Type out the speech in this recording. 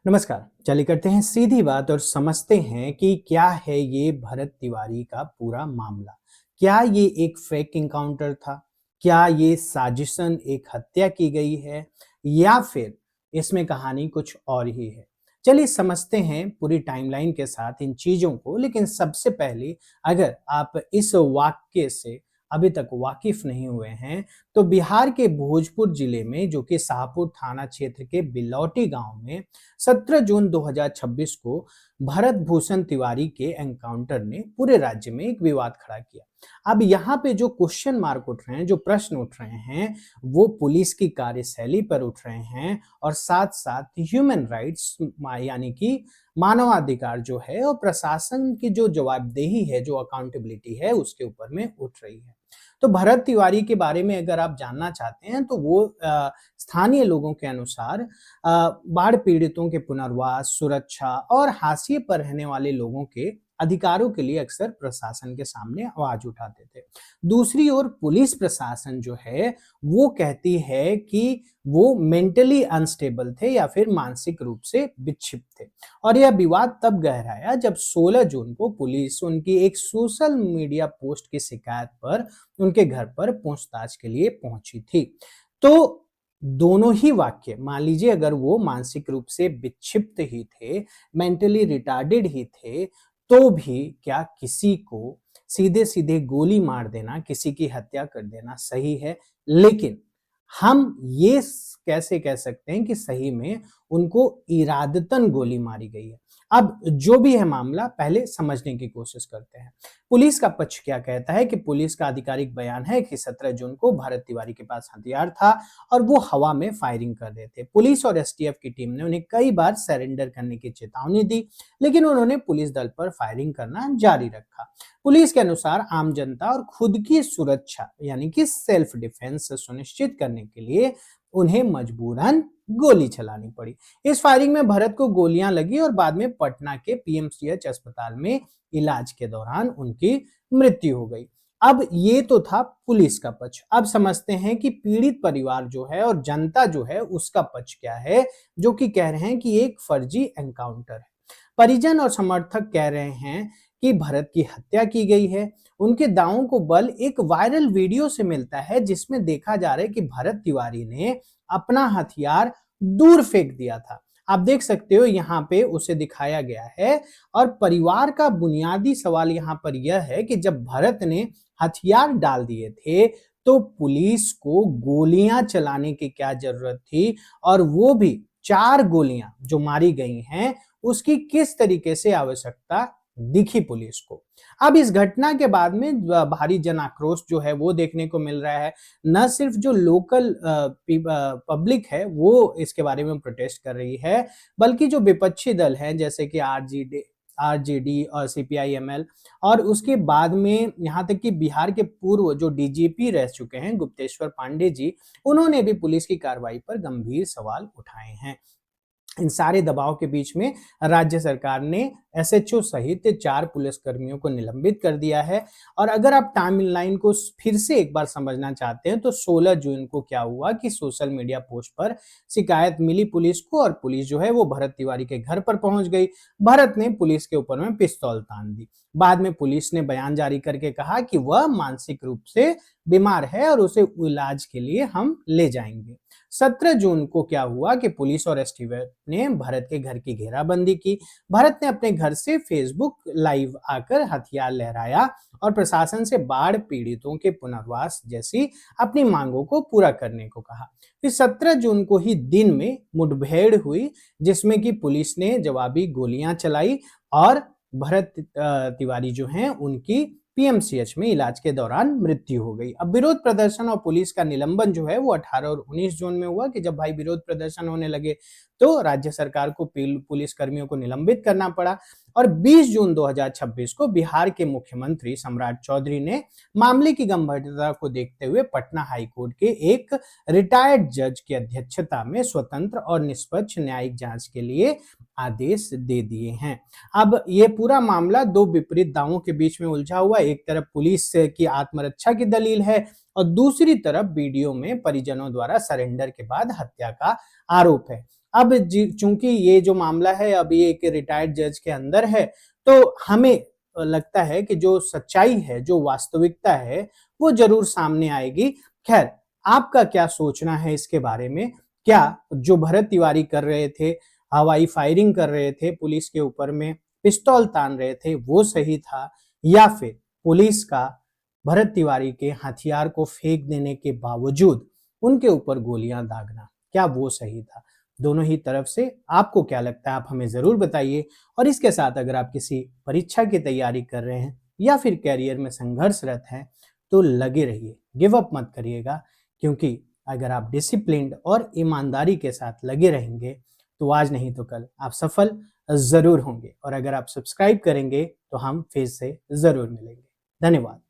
नमस्कार। चलिए करते हैं सीधी बात और समझते हैं कि क्या है ये भरत तिवारी का पूरा मामला। क्या ये एक फेक एनकाउंटर था? क्या ये साजिशन एक हत्या की गई है या फिर इसमें कहानी कुछ और ही है? चलिए समझते हैं पूरी टाइमलाइन के साथ इन चीजों को। लेकिन सबसे पहले अगर आप इस वाक्य से अभी तक वाकिफ नहीं हुए हैं तो बिहार के भोजपुर जिले में जो कि शाहपुर थाना क्षेत्र के बिलौटी गांव में 17 जून 2026 को भरत भूषण तिवारी के एनकाउंटर ने पूरे राज्य में एक विवाद खड़ा किया। अब यहाँ पे जो क्वेश्चन मार्क उठ रहे हैं, जो प्रश्न उठ रहे हैं, वो पुलिस की कार्यशैली पर उठ रहे हैं और साथ साथ ह्यूमन राइट्स यानी कि मानवाधिकार जो है और प्रशासन की जो जवाबदेही है, जो अकाउंटेबिलिटी है, उसके ऊपर में उठ रही है। तो भरत तिवारी के बारे में अगर आप जानना चाहते हैं तो वो स्थानीय लोगों के अनुसार बाढ़ पीड़ितों के पुनर्वास, सुरक्षा और हाशिए पर रहने वाले लोगों के अधिकारों के लिए अक्सर प्रशासन के सामने आवाज उठाते थे। दूसरी ओर पुलिस प्रशासन जो है वो कहती है कि वो मेंटली अनस्टेबल थे या फिर मानसिक रूप से विक्षिप्त थे। और यह विवाद तब गहराया जब 16 जून को पुलिस उनकी एक सोशल मीडिया पोस्ट की शिकायत पर उनके घर पर पूछताछ के लिए पहुंची थी। तो दोनों ही वाक्य, मान लीजिए अगर वो मानसिक रूप से विक्षिप्त ही थे, मेंटली रिटार्डेड ही थे, तो भी क्या किसी को सीधे सीधे गोली मार देना, किसी की हत्या कर देना सही है? लेकिन हम ये कैसे कह सकते हैं कि सही में उनको इरादतन गोली मारी गई है? अब जो भी है मामला, पहले समझने की कोशिश करते हैं। पुलिस का पक्ष क्या कहता है कि पुलिस का आधिकारिक बयान है कि 17 जून को भरत तिवारी के पास हथियार था और वो हवा में फायरिंग कर रहे थे। पुलिस और एसटीएफ की टीम ने उन्हें कई बार सरेंडर करने की चेतावनी दी, लेकिन उन्होंने पुलिस दल पर फायरिंग करना जारी रखा। पुलिस के अनुसार आम जनता और खुद की सुरक्षा यानी कि सेल्फ डिफेंस सुनिश्चित करने के लिए उन्हें मजबूरन गोली चलानी पड़ी। इस फायरिंग में भरत को गोलियां लगी और बाद में पटना के पीएमसीएच अस्पताल में इलाज के दौरान उनकी मृत्यु हो गई। अब ये तो था पुलिस का पक्ष। अब समझते हैं कि पीड़ित परिवार जो है और जनता जो है उसका पक्ष क्या है, जो कि कह रहे हैं कि एक फर्जी एनकाउंटर है। परिजन और समर्थक कह रहे हैं कि भरत की हत्या की गई है। उनके दावों को बल एक वायरल वीडियो से मिलता है जिसमें देखा जा रहा है कि भरत तिवारी ने अपना हथियार दूर फेंक दिया था। आप देख सकते हो यहाँ पे उसे दिखाया गया है। और परिवार का बुनियादी सवाल यहाँ पर यह है कि जब भरत ने हथियार डाल दिए थे तो पुलिस को गोलियां चलाने की क्या जरूरत थी, और वो भी 4 गोलियां जो मारी गई हैं उसकी किस तरीके से आवश्यकता दिखी पुलिस को। अब इस घटना के बाद में भारी जन आक्रोश जो है वो देखने को मिल रहा है। न सिर्फ जो लोकल पब्लिक है वो इसके बारे में प्रोटेस्ट कर रही है, बल्कि जो विपक्षी दल हैं जैसे कि आरजेडी और सीपीआई-एमएल, और उसके बाद में यहाँ तक कि बिहार के पूर्व जो डीजीपी रह चुके हैं गुप्तेश्वर पांडे जी, उन्होंने भी पुलिस की कार्रवाई पर गंभीर सवाल उठाए हैं। इन सारे दबाव के बीच में राज्य सरकार ने एसएचओ सहित 4 पुलिसकर्मियों को निलंबित कर दिया है। और अगर आप टाइमलाइन को फिर से एक बार समझना चाहते हैं तो 16 जून को क्या हुआ कि सोशल मीडिया पोस्ट पर शिकायत मिली पुलिस को और पुलिस जो है वो भरत तिवारी के घर पर पहुंच गई। भरत ने पुलिस के ऊपर में पिस्तौल तान दी। बाद में पुलिस ने बयान जारी करके कहा कि वह मानसिक रूप से बीमार है और उसे इलाज के लिए हम ले जाएंगे। 17 जून को क्या हुआ कि पुलिस और एसटीएफ ने भरत के घर की घेराबंदी की। भरत ने अपने घर से फेसबुक लाइव आकर हथियार लहराया और प्रशासन से बाढ़ पीड़ितों के पुनर्वास जैसी अपनी मांगों को पूरा करने को कहा। फिर 17 जून को ही दिन में मुठभेड़ हुई जिसमें कि पुलिस ने जवाबी गोलियां चलाई और भरत तिवारी जो हैं उनकी पीएमसीएच में इलाज के दौरान मृत्यु हो गई। अब विरोध प्रदर्शन और पुलिस का निलंबन जो है वो 18 और 19 जून में हुआ कि जब भाई विरोध प्रदर्शन होने लगे तो राज्य सरकार को पुलिस कर्मियों को निलंबित करना पड़ा। और 20 जून 2026 को बिहार के मुख्यमंत्री सम्राट चौधरी ने मामले की गंभीरता को देखते हुए पटना हाईकोर्ट के एक रिटायर्ड जज की अध्यक्षता में स्वतंत्र और निष्पक्ष न्यायिक जांच के लिए आदेश दे दिए हैं। अब ये पूरा मामला 2 विपरीत दावों के बीच में उलझा हुआ। एक तरफ पुलिस की आत्मरक्षा की दलील है और दूसरी तरफ वीडियो में परिजनों द्वारा सरेंडर के बाद हत्या का आरोप है। अब चूंकि ये जो मामला है अब ये एक रिटायर्ड जज के अंदर है, तो हमें लगता है कि जो सच्चाई है, जो वास्तविकता है, वो जरूर सामने आएगी। खैर, आपका क्या सोचना है इसके बारे में? क्या जो भरत तिवारी कर रहे थे, हवाई फायरिंग कर रहे थे, पुलिस के ऊपर में पिस्तौल तान रहे थे, वो सही था, या फिर पुलिस का भरत तिवारी के हथियार को फेंक देने के बावजूद उनके ऊपर गोलियां दागना, क्या वो सही था? दोनों ही तरफ से आपको क्या लगता है, आप हमें जरूर बताइए। और इसके साथ अगर आप किसी परीक्षा की तैयारी कर रहे हैं या फिर कैरियर में संघर्षरत हैं, तो लगे रहिए, गिव अप मत करिएगा, क्योंकि अगर आप डिसिप्लिन्ड और ईमानदारी के साथ लगे रहेंगे, तो आज नहीं तो कल आप सफल जरूर होंगे। और अगर आप सब्सक्राइब करेंगे तो हम फिर से जरूर मिलेंगे। धन्यवाद।